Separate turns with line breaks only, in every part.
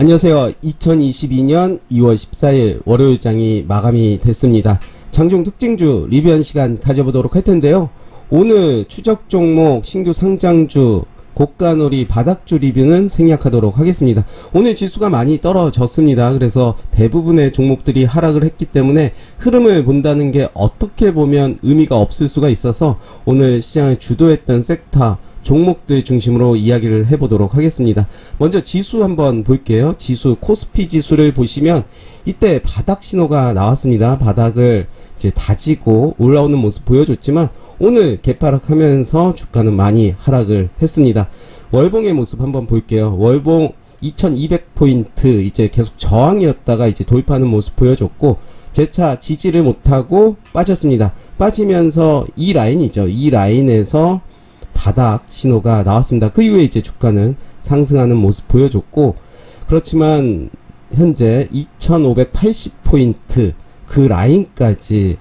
안녕하세요. 2022년 2월 14일 월요일장이 마감이 됐습니다. 장중 특징주 리뷰한 시간 가져보도록 할 텐데요. 오늘 추적 종목 신규 상장주 고가놀이 바닥주 리뷰는 생략하도록 하겠습니다. 오늘 지수가 많이 떨어졌습니다. 그래서 대부분의 종목들이 하락을 했기 때문에 흐름을 본다는 게 어떻게 보면 의미가 없을 수가 있어서 오늘 시장을 주도했던 섹터 종목들 중심으로 이야기를 해보도록 하겠습니다. 먼저 지수 한번 볼게요. 지수 코스피 지수를 보시면 이때 바닥 신호가 나왔습니다. 바닥을 이제 다지고 올라오는 모습 보여줬지만 오늘 개파락하면서 주가는 많이 하락을 했습니다. 월봉의 모습 한번 볼게요. 월봉 2200포인트 이제 계속 저항이었다가 이제 돌파하는 모습 보여줬고 재차 지지를 못하고 빠졌습니다. 빠지면서 이 라인이죠. 이 라인에서 바닥 신호가 나왔습니다. 그 이후에 이제 주가는 상승하는 모습 보여줬고, 그렇지만 현재 2580포인트 그 라인까지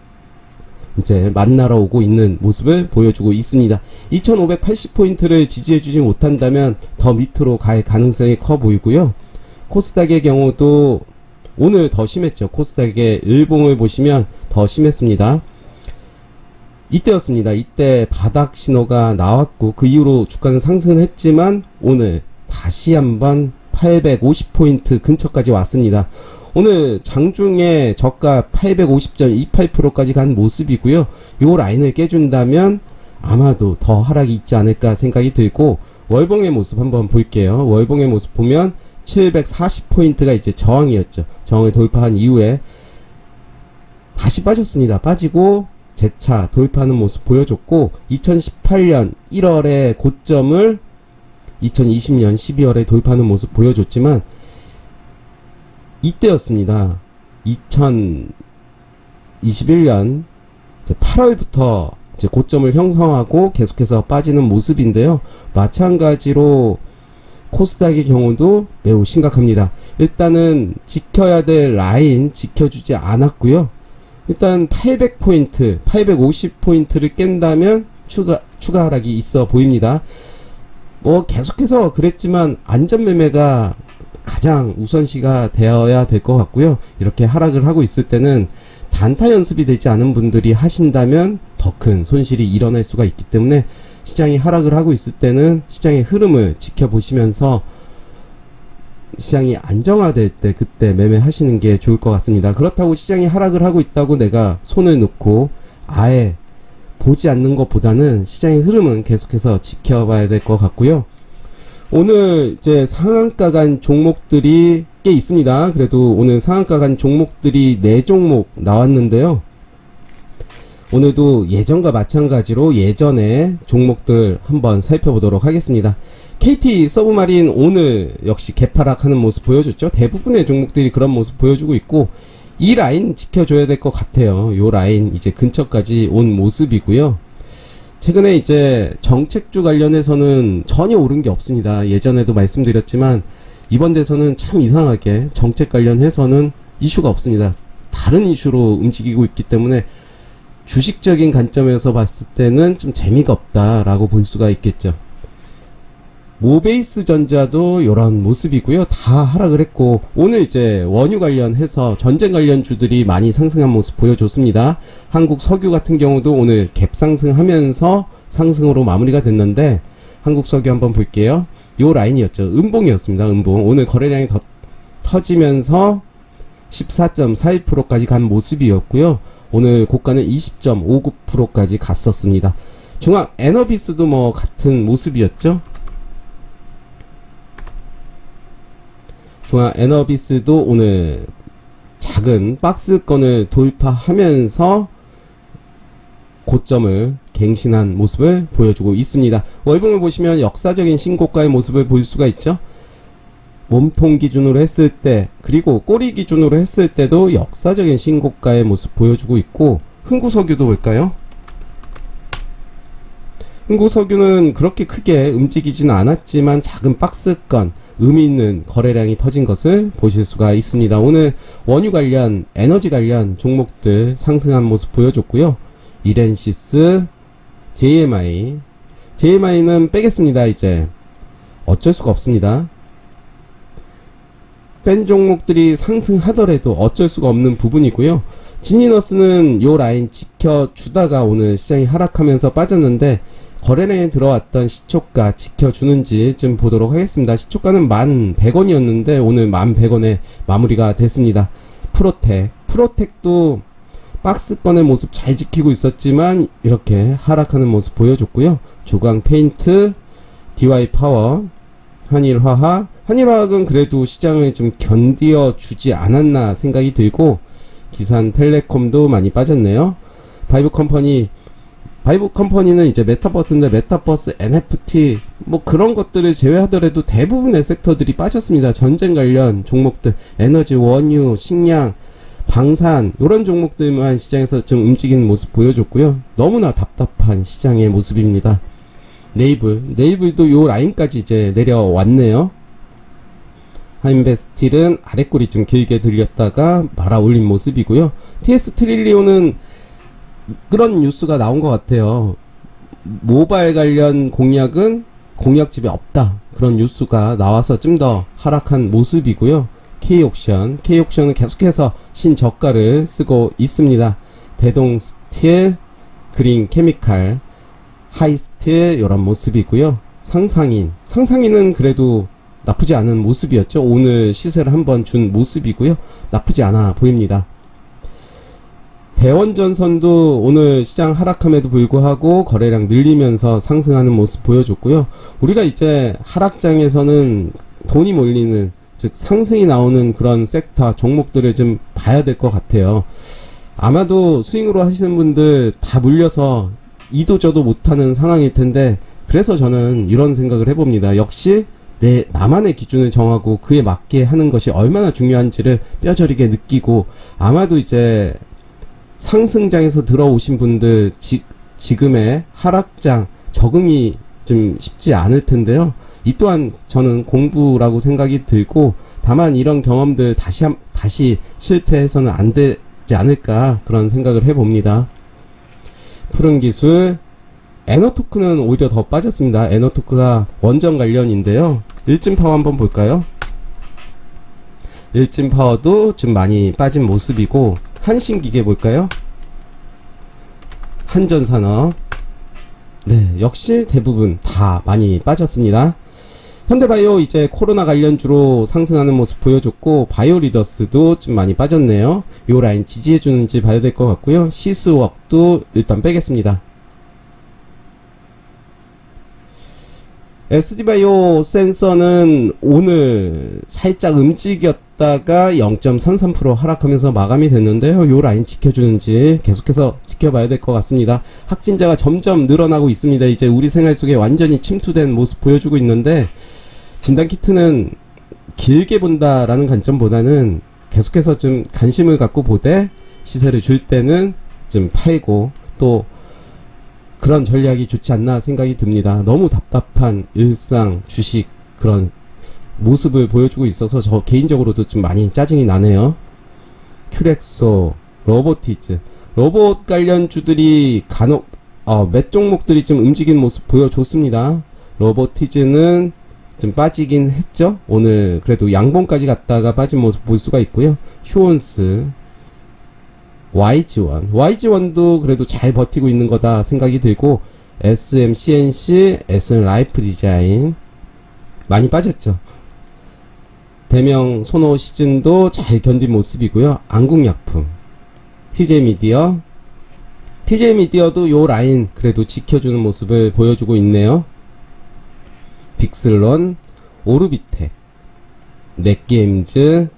이제 만나러 오고 있는 모습을 보여주고 있습니다. 2580포인트를 지지해주지 못한다면 더 밑으로 갈 가능성이 커 보이고요. 코스닥의 경우도 오늘 더 심했죠. 코스닥의 일봉을 보시면 더 심했습니다. 이때였습니다. 이때 바닥 신호가 나왔고 그 이후로 주가는 상승을 했지만 오늘 다시 한번 850포인트 근처까지 왔습니다. 오늘 장중에 저가 850.28%까지 간 모습이고요. 요 라인을 깨준다면 아마도 더 하락이 있지 않을까 생각이 들고, 월봉의 모습 한번 볼게요. 월봉의 모습 보면 740포인트가 이제 저항이었죠. 저항을 돌파한 이후에 다시 빠졌습니다. 빠지고 재차 돌파하는 모습 보여줬고 2018년 1월에 고점을 2020년 12월에 돌파하는 모습 보여줬지만 이때였습니다. 2021년 8월부터 이제 고점을 형성하고 계속해서 빠지는 모습인데요. 마찬가지로 코스닥의 경우도 매우 심각합니다. 일단은 지켜야 될 라인 지켜주지 않았고요. 일단 800포인트, 850포인트를 깬다면 추가 하락이 있어 보입니다. 뭐 계속해서 그랬지만 안전매매가 가장 우선시가 되어야 될 것 같고요. 이렇게 하락을 하고 있을 때는 단타 연습이 되지 않은 분들이 하신다면 더 큰 손실이 일어날 수가 있기 때문에 시장이 하락을 하고 있을 때는 시장의 흐름을 지켜보시면서 시장이 안정화될 때 그때 매매하시는 게 좋을 것 같습니다. 그렇다고 시장이 하락을 하고 있다고 내가 손을 놓고 아예 보지 않는 것보다는 시장의 흐름은 계속해서 지켜봐야 될 것 같고요. 오늘 이제 상한가 간 종목들이 꽤 있습니다. 그래도 오늘 상한가 간 종목들이 4종목 나왔는데요. 오늘도 예전과 마찬가지로 예전의 종목들 한번 살펴보도록 하겠습니다. KT 서브마린 오늘 역시 개파락하는 모습 보여줬죠. 대부분의 종목들이 그런 모습 보여주고 있고 이 라인 지켜줘야 될 것 같아요. 요 라인 이제 근처까지 온 모습이고요. 최근에 이제 정책주 관련해서는 전혀 오른 게 없습니다. 예전에도 말씀드렸지만 이번 대선은 참 이상하게 정책 관련해서는 이슈가 없습니다. 다른 이슈로 움직이고 있기 때문에 주식적인 관점에서 봤을 때는 좀 재미가 없다라고 볼 수가 있겠죠. 모베이스 전자도 이런 모습이고요. 다 하락을 했고 오늘 이제 원유 관련해서 전쟁 관련 주들이 많이 상승한 모습 보여줬습니다. 한국 석유 같은 경우도 오늘 갭 상승하면서 상승으로 마무리가 됐는데 한국 석유 한번 볼게요. 요 라인이었죠. 음봉이었습니다. 음봉 오늘 거래량이 더 터지면서 14.41%까지 간 모습이었고요. 오늘 고가는 20.59%까지 갔었습니다. 중앙 에너비스도 뭐 같은 모습이었죠. 중앙 에너비스도 오늘 작은 박스권을 돌파하면서 고점을 갱신한 모습을 보여주고 있습니다. 월봉을 보시면 역사적인 신고가의 모습을 볼 수가 있죠. 몸통 기준으로 했을 때 그리고 꼬리 기준으로 했을 때도 역사적인 신고가의 모습 보여주고 있고, 흥구석유도 볼까요? 흥구석유는 그렇게 크게 움직이지는 않았지만 작은 박스권 의미 있는 거래량이 터진 것을 보실 수가 있습니다. 오늘 원유 관련 에너지 관련 종목들 상승한 모습 보여줬고요. 이렌시스, JMI는 빼겠습니다. 이제 어쩔 수가 없습니다. 뺀 종목들이 상승하더라도 어쩔 수가 없는 부분이고요. 지니너스는 요 라인 지켜주다가 오늘 시장이 하락하면서 빠졌는데 거래량에 들어왔던 시초가 지켜주는지 좀 보도록 하겠습니다. 시초가는 11,100원이었는데 오늘 11,100원에 마무리가 됐습니다. 프로텍도 박스권의 모습 잘 지키고 있었지만 이렇게 하락하는 모습 보여줬고요. 조강 페인트, DY 파워, 한일화학은 그래도 시장을 좀 견디어 주지 않았나 생각이 들고, 기산텔레콤도 많이 빠졌네요. 바이브컴퍼니는 이제 메타버스인데 메타버스, NFT 뭐 그런 것들을 제외하더라도 대부분의 섹터들이 빠졌습니다. 전쟁 관련 종목들, 에너지, 원유, 식량, 방산 이런 종목들만 시장에서 좀 움직이는 모습 보여줬고요. 너무나 답답한 시장의 모습입니다. 네이블도 요 라인까지 이제 내려왔네요. 하인베스틸은 아래꼬리 좀 길게 들렸다가 말아 올린 모습이고요. TS 트릴리온은 그런 뉴스가 나온 것 같아요. 모바일 관련 공약은 공약집에 없다, 그런 뉴스가 나와서 좀 더 하락한 모습이고요. K옥션은 계속해서 신저가를 쓰고 있습니다. 대동스틸, 그린케미칼, 하이스틸 이런 모습이고요. 상상인은 그래도 나쁘지 않은 모습이었죠. 오늘 시세를 한번 준 모습이고요. 나쁘지 않아 보입니다. 대원전선도 오늘 시장 하락함에도 불구하고 거래량 늘리면서 상승하는 모습 보여줬고요. 우리가 이제 하락장에서는 돈이 몰리는, 즉 상승이 나오는 그런 섹터 종목들을 좀 봐야 될 것 같아요. 아마도 스윙으로 하시는 분들 다 물려서 이도저도 못하는 상황일 텐데, 그래서 저는 이런 생각을 해봅니다. 역시 나만의 기준을 정하고 그에 맞게 하는 것이 얼마나 중요한지를 뼈저리게 느끼고, 아마도 이제 상승장에서 들어오신 분들 지금의 하락장 적응이 좀 쉽지 않을 텐데요. 이 또한 저는 공부라고 생각이 들고, 다만 이런 경험들 다시 실패해서는 안 되지 않을까, 그런 생각을 해봅니다. 푸른기술, 에너토크는 오히려 더 빠졌습니다. 에너토크가 원전 관련인데요. 일진파워 한번 볼까요? 일진파워도 좀 많이 빠진 모습이고, 한신기계 볼까요? 한전산업, 네, 역시 대부분 다 많이 빠졌습니다. 현대바이오 이제 코로나 관련주로 상승하는 모습 보여줬고, 바이오리더스도 좀 많이 빠졌네요. 요 라인 지지해주는지 봐야 될 것 같고요. 시스웍도 일단 빼겠습니다. SD바이오 센서는 오늘 살짝 움직였다가 0.33% 하락하면서 마감이 됐는데요. 요 라인 지켜주는지 계속해서 지켜봐야 될 것 같습니다. 확진자가 점점 늘어나고 있습니다. 이제 우리 생활 속에 완전히 침투된 모습 보여주고 있는데, 진단키트는 길게 본다라는 관점보다는 계속해서 좀 관심을 갖고 보되, 시세를 줄 때는 좀 팔고, 또 그런 전략이 좋지 않나 생각이 듭니다. 너무 답답한 일상 주식 그런 모습을 보여주고 있어서 저 개인적으로도 좀 많이 짜증이 나네요. 큐렉소, 로보티즈, 로봇 관련주들이 간혹 몇 종목들이 좀 움직이는 모습 보여줬습니다. 로보티즈는 좀 빠지긴 했죠. 오늘 그래도 양봉까지 갔다가 빠진 모습 볼 수가 있고요. 휴온스, YG1도 그래도 잘 버티고 있는 거다 생각이 들고, SMCNC, SN라이프디자인 많이 빠졌죠. 대명 소노 시즌도 잘 견딘 모습이고요. 안국약품, TJ미디어도 요 라인 그래도 지켜주는 모습을 보여주고 있네요. 빅슬론, 오르비텍, 넷게임즈,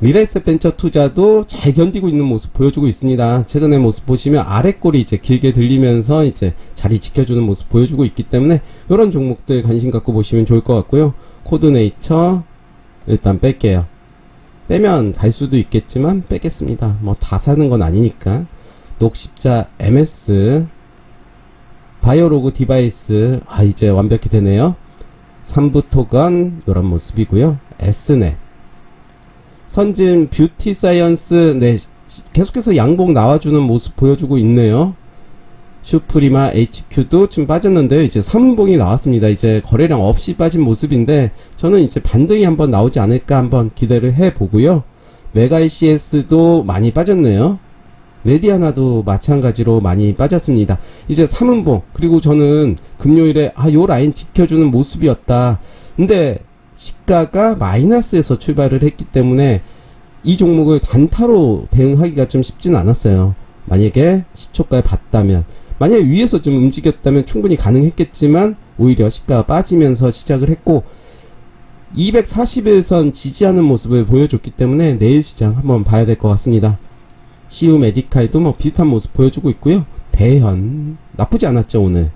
미래에셋 벤처 투자도 잘 견디고 있는 모습 보여주고 있습니다. 최근의 모습 보시면 아래꼬리 이제 길게 들리면서 이제 자리 지켜주는 모습 보여주고 있기 때문에 이런 종목들 관심 갖고 보시면 좋을 것 같고요. 코드네이처 일단 뺄게요. 빼면 갈 수도 있겠지만 빼겠습니다. 뭐 다 사는 건 아니니까. 녹십자, MS, 바이오로그 디바이스, 이제 완벽히 되네요. 삼부토건 이런 모습이고요. S넷, 선진 뷰티 사이언스, 네, 계속해서 양봉 나와주는 모습 보여주고 있네요. 슈프리마 HQ도 좀 빠졌는데요. 이제 3분봉이 나왔습니다. 이제 거래량 없이 빠진 모습인데 저는 이제 반등이 한번 나오지 않을까 한번 기대를 해보고요. 메가 ECS도 많이 빠졌네요. 메디아나도 마찬가지로 많이 빠졌습니다. 이제 3분봉, 그리고 저는 금요일에 요 라인 지켜주는 모습이었다. 근데 시가가 마이너스에서 출발을 했기 때문에 이 종목을 단타로 대응하기가 좀 쉽진 않았어요. 만약에 시초가에 봤다면, 만약에 위에서 좀 움직였다면 충분히 가능했겠지만 오히려 시가가 빠지면서 시작을 했고 241선 지지하는 모습을 보여줬기 때문에 내일 시장 한번 봐야 될 것 같습니다. CU 메디칼도 뭐 비슷한 모습 보여주고 있고요. 대현 나쁘지 않았죠. 오늘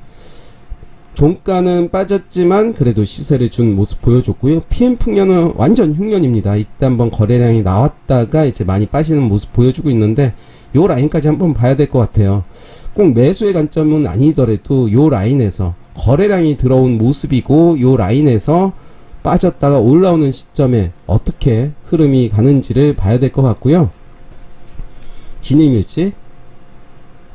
종가는 빠졌지만 그래도 시세를 준 모습 보여줬고요. PM풍년은 완전 흉년입니다. 이때 한번 거래량이 나왔다가 이제 많이 빠지는 모습 보여주고 있는데 요 라인까지 한번 봐야 될 것 같아요. 꼭 매수의 관점은 아니더라도 요 라인에서 거래량이 들어온 모습이고 요 라인에서 빠졌다가 올라오는 시점에 어떻게 흐름이 가는지를 봐야 될 것 같고요. 지니뮤직,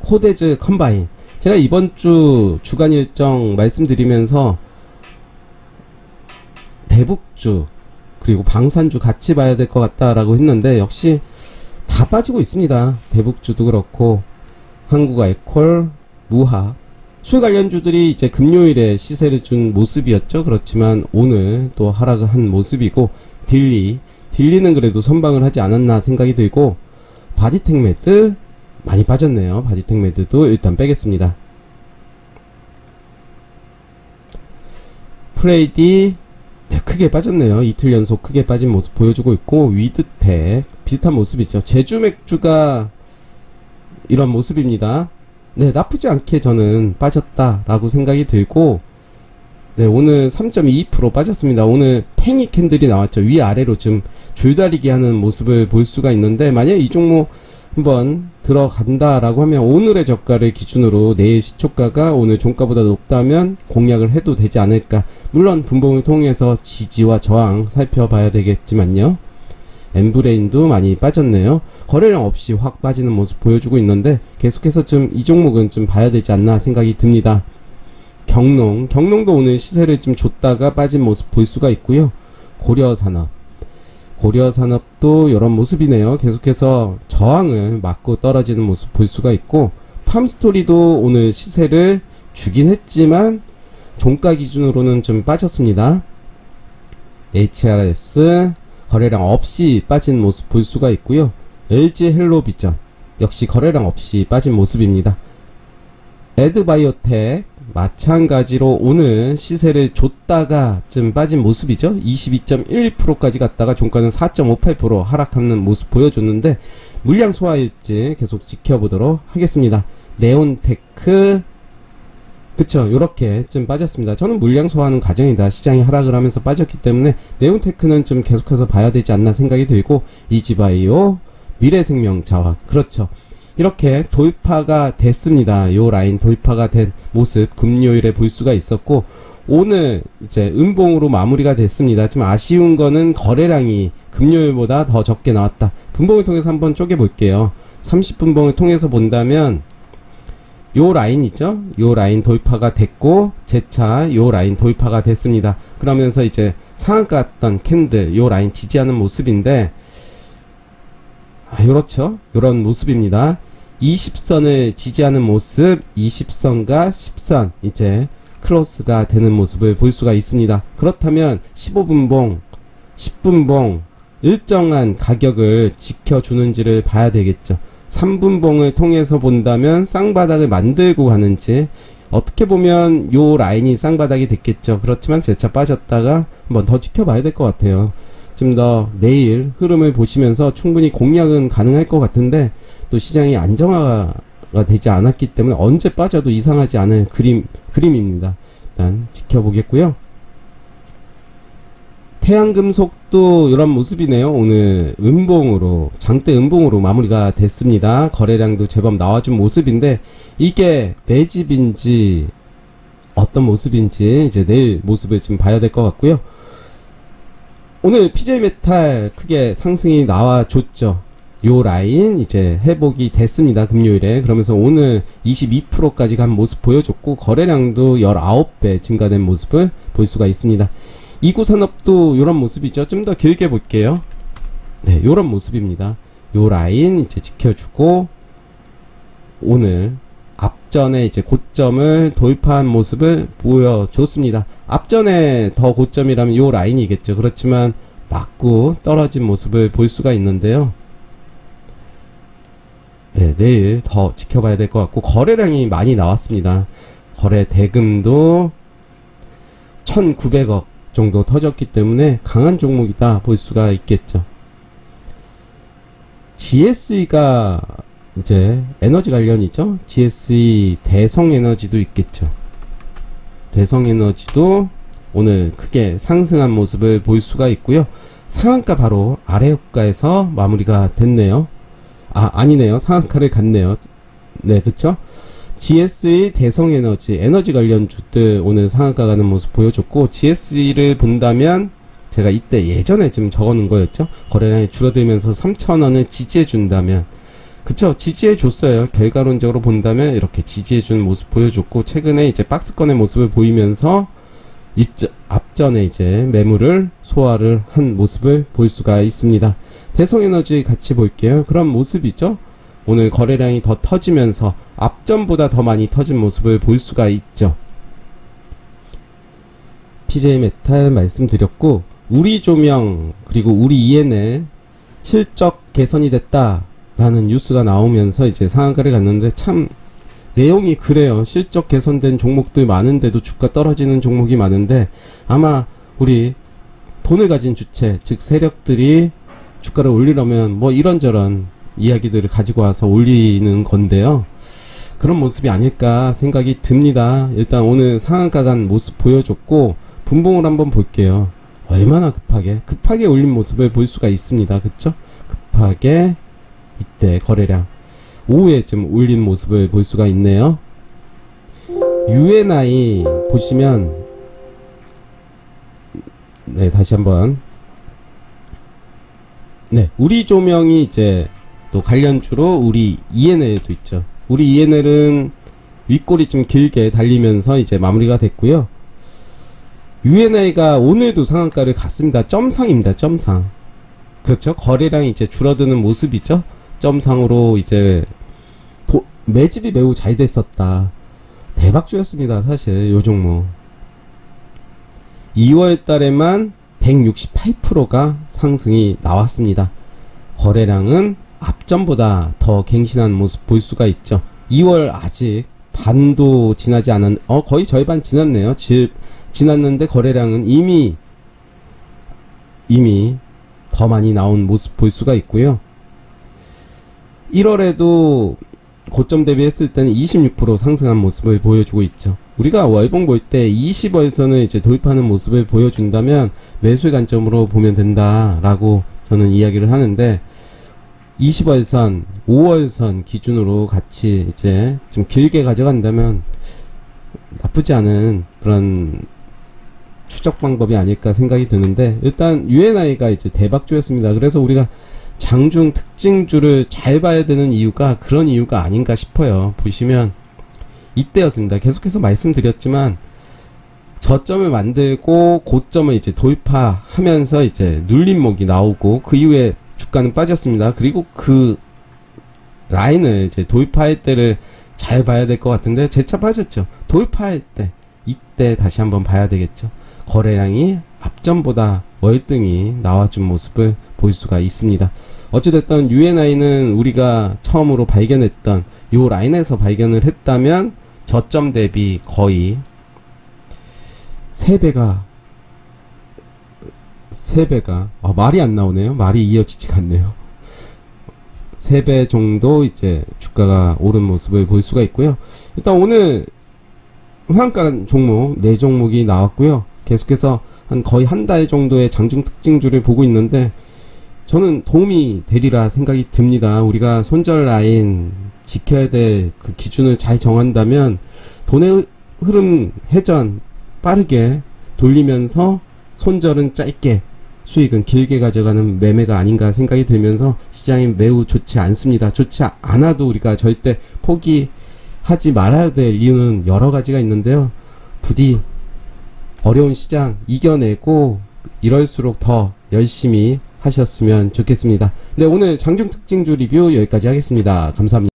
코데즈 컴바인, 제가 이번 주 주간 일정 말씀드리면서 대북주 그리고 방산주 같이 봐야 될 것 같다라고 했는데 역시 다 빠지고 있습니다. 대북주도 그렇고 한국알콜, 무학, 술 관련주들이 이제 금요일에 시세를 준 모습이었죠. 그렇지만 오늘 또 하락을 한 모습이고 딜리는 그래도 선방을 하지 않았나 생각이 들고 바디텍매드 많이 빠졌네요. 바디텍매드도 일단 빼겠습니다. 프레이디 크게 빠졌네요. 이틀 연속 크게 빠진 모습 보여주고 있고 위드텍 비슷한 모습이죠. 제주맥주가 이런 모습입니다. 네, 나쁘지 않게 저는 빠졌다라고 생각이 들고, 네, 오늘 3.22% 빠졌습니다. 오늘 팽이 캔들이 나왔죠. 위아래로 좀 줄다리기 하는 모습을 볼 수가 있는데, 만약에 이 종목 한번 들어간다라고 하면 오늘의 저가를 기준으로 내일 시초가가 오늘 종가보다 높다면 공략을 해도 되지 않을까. 물론 분봉을 통해서 지지와 저항 살펴봐야 되겠지만요. 엠브레인도 많이 빠졌네요. 거래량 없이 확 빠지는 모습 보여주고 있는데 계속해서 좀 이 종목은 좀 봐야 되지 않나 생각이 듭니다. 경농도 오늘 시세를 좀 줬다가 빠진 모습 볼 수가 있고요. 고려산업도 이런 모습이네요. 계속해서 저항을 맞고 떨어지는 모습 볼 수가 있고 팜스토리도 오늘 시세를 주긴 했지만 종가 기준으로는 좀 빠졌습니다. HRS 거래량 없이 빠진 모습 볼 수가 있고요. LG 헬로비전 역시 거래량 없이 빠진 모습입니다. 에드바이오텍 마찬가지로 오늘 시세를 줬다가 좀 빠진 모습이죠. 22.11%까지 갔다가 종가는 4.58% 하락하는 모습 보여줬는데 물량 소화일지 계속 지켜보도록 하겠습니다. 네온테크 그쵸, 요렇게 좀 빠졌습니다. 저는 물량 소화하는 과정이다. 시장이 하락을 하면서 빠졌기 때문에 네온테크는 좀 계속해서 봐야 되지 않나 생각이 들고 이지바이오, 미래생명자원 그렇죠. 이렇게 돌파가 됐습니다. 요 라인 돌파가 된 모습 금요일에 볼 수가 있었고 오늘 이제 음봉으로 마무리가 됐습니다. 좀 아쉬운 거는 거래량이 금요일보다 더 적게 나왔다. 분봉을 통해서 한번 쪼개 볼게요. 30분봉을 통해서 본다면 요 라인 있죠? 요 라인 돌파가 됐고 재차 요 라인 돌파가 됐습니다. 그러면서 이제 상한가 갔던 캔들 요 라인 지지하는 모습인데 그렇죠. 요런 모습입니다. 20선을 지지하는 모습 20선과 10선 이제 크로스가 되는 모습을 볼 수가 있습니다. 그렇다면 15분봉 10분봉 일정한 가격을 지켜주는지를 봐야 되겠죠. 3분봉을 통해서 본다면 쌍바닥을 만들고 가는지 어떻게 보면 요 라인이 쌍바닥이 됐겠죠. 그렇지만 재차 빠졌다가 한번 더 지켜봐야 될 것 같아요. 좀 더 내일 흐름을 보시면서 충분히 공략은 가능할 것 같은데 또 시장이 안정화가 되지 않았기 때문에 언제 빠져도 이상하지 않은 그림입니다. 일단 지켜보겠고요. 태양금속도 이런 모습이네요. 오늘 음봉으로 장대 음봉으로 마무리가 됐습니다. 거래량도 제법 나와준 모습인데 이게 내 집인지 어떤 모습인지 이제 내일 모습을 좀 봐야 될 것 같고요. 오늘 PJ메탈 크게 상승이 나와줬죠. 요 라인 이제 회복이 됐습니다. 금요일에. 그러면서 오늘 22%까지 간 모습 보여줬고, 거래량도 19배 증가된 모습을 볼 수가 있습니다. 이구산업도 요런 모습이죠. 좀 더 길게 볼게요. 네, 요런 모습입니다. 요 라인 이제 지켜주고, 오늘 앞전에 이제 고점을 돌파한 모습을 보여줬습니다. 앞전에 더 고점이라면 요 라인이겠죠. 그렇지만 맞고 떨어진 모습을 볼 수가 있는데요. 네, 내일 더 지켜봐야 될 것 같고, 거래량이 많이 나왔습니다. 거래 대금도 1900억 정도 터졌기 때문에 강한 종목이다 볼 수가 있겠죠. GSE가 이제 에너지 관련이죠. GSE 대성에너지도 있겠죠. 대성에너지도 오늘 크게 상승한 모습을 볼 수가 있고요. 상한가 바로 아래 호가에서 마무리가 됐네요. 아니네요. 상한가를 갔네요. 네, 그쵸? GSE 대성에너지, 에너지 관련 주들 오늘 상한가 가는 모습 보여줬고, GSE를 본다면 제가 이때 예전에 좀 적어놓은 거였죠. 거래량이 줄어들면서 3,000원을 지지해준다면, 그쵸? 지지해줬어요. 결과론적으로 본다면 이렇게 지지해준 모습 보여줬고, 최근에 이제 박스권의 모습을 보이면서 앞전에 이제 매물을 소화를 한 모습을 볼 수가 있습니다. 대성에너지 같이 볼게요. 그런 모습이죠. 오늘 거래량이 더 터지면서 앞전보다 더 많이 터진 모습을 볼 수가 있죠. PJ메탈 말씀드렸고, 우리조명 그리고 우리 ENL 실적 개선이 됐다라는 뉴스가 나오면서 이제 상한가를 갔는데, 참 내용이 그래요. 실적 개선된 종목들 많은데도 주가 떨어지는 종목이 많은데, 아마 우리 돈을 가진 주체, 즉 세력들이 주가를 올리려면 뭐 이런저런 이야기들을 가지고 와서 올리는 건데요. 그런 모습이 아닐까 생각이 듭니다. 일단 오늘 상한가 간 모습 보여줬고, 분봉을 한번 볼게요. 얼마나 급하게 올린 모습을 볼 수가 있습니다. 그쵸? 급하게 이때 거래량 오후에 좀 올린 모습을 볼 수가 있네요. UNI 보시면, 네, 다시 한번, 네, 우리 조명이 이제 또 관련주로 우리 ENL도 있죠. 우리 ENL은 윗골이 좀 길게 달리면서 이제 마무리가 됐고요. UNI가 오늘도 상한가를 갔습니다. 점상입니다. 점상. 그렇죠. 거래량이 이제 줄어드는 모습이죠. 점상으로 이제 매집이 매우 잘 됐었다. 대박주였습니다. 사실 요 종목 2월 달에만 168%가 상승이 나왔습니다. 거래량은 앞전보다 더 갱신한 모습 볼 수가 있죠. 2월 아직 반도 지나지 않았, 거의 절반 지났네요. 지났는데 거래량은 이미 더 많이 나온 모습 볼 수가 있고요. 1월에도 고점 대비했을 때는 26% 상승한 모습을 보여주고 있죠. 우리가 월봉 볼 때 20월선을 이제 도입하는 모습을 보여준다면 매수의 관점으로 보면 된다라고 저는 이야기를 하는데, 20월선, 5월선 기준으로 같이 이제 좀 길게 가져간다면 나쁘지 않은 그런 추적 방법이 아닐까 생각이 드는데, 일단 UNI가 이제 대박주였습니다. 그래서 우리가 장중 특징주를 잘 봐야 되는 이유가 그런 이유가 아닌가 싶어요. 보시면 이때였습니다. 계속해서 말씀드렸지만, 저점을 만들고 고점을 이제 돌파하면서 이제 눌림목이 나오고, 그 이후에 주가는 빠졌습니다. 그리고 그 라인을 이제 돌파할 때를 잘 봐야 될 것 같은데, 재차 빠졌죠. 돌파할 때, 이때 다시 한번 봐야 되겠죠. 거래량이 앞전보다 월등히 나와준 모습을 볼 수가 있습니다. 어찌됐든 UNI는 우리가 처음으로 발견했던 요 라인에서 발견을 했다면 저점 대비 거의 3배가 말이 안 나오네요. 말이 이어지지가 않네요. 3배 정도 이제 주가가 오른 모습을 볼 수가 있고요. 일단 오늘 상한가 종목 4종목이 나왔고요. 계속해서 거의 한 달 정도의 장중 특징주를 보고 있는데, 저는 도움이 되리라 생각이 듭니다. 우리가 손절 라인 지켜야 될 그 기준을 잘 정한다면 돈의 흐름 회전 빠르게 돌리면서 손절은 짧게, 수익은 길게 가져가는 매매가 아닌가 생각이 들면서 시장이 매우 좋지 않습니다. 좋지 않아도 우리가 절대 포기하지 말아야 될 이유는 여러 가지가 있는데요. 부디 어려운 시장 이겨내고 이럴수록 더 열심히 하셨으면 좋겠습니다. 네, 오늘 장중 특징주 리뷰 여기까지 하겠습니다. 감사합니다.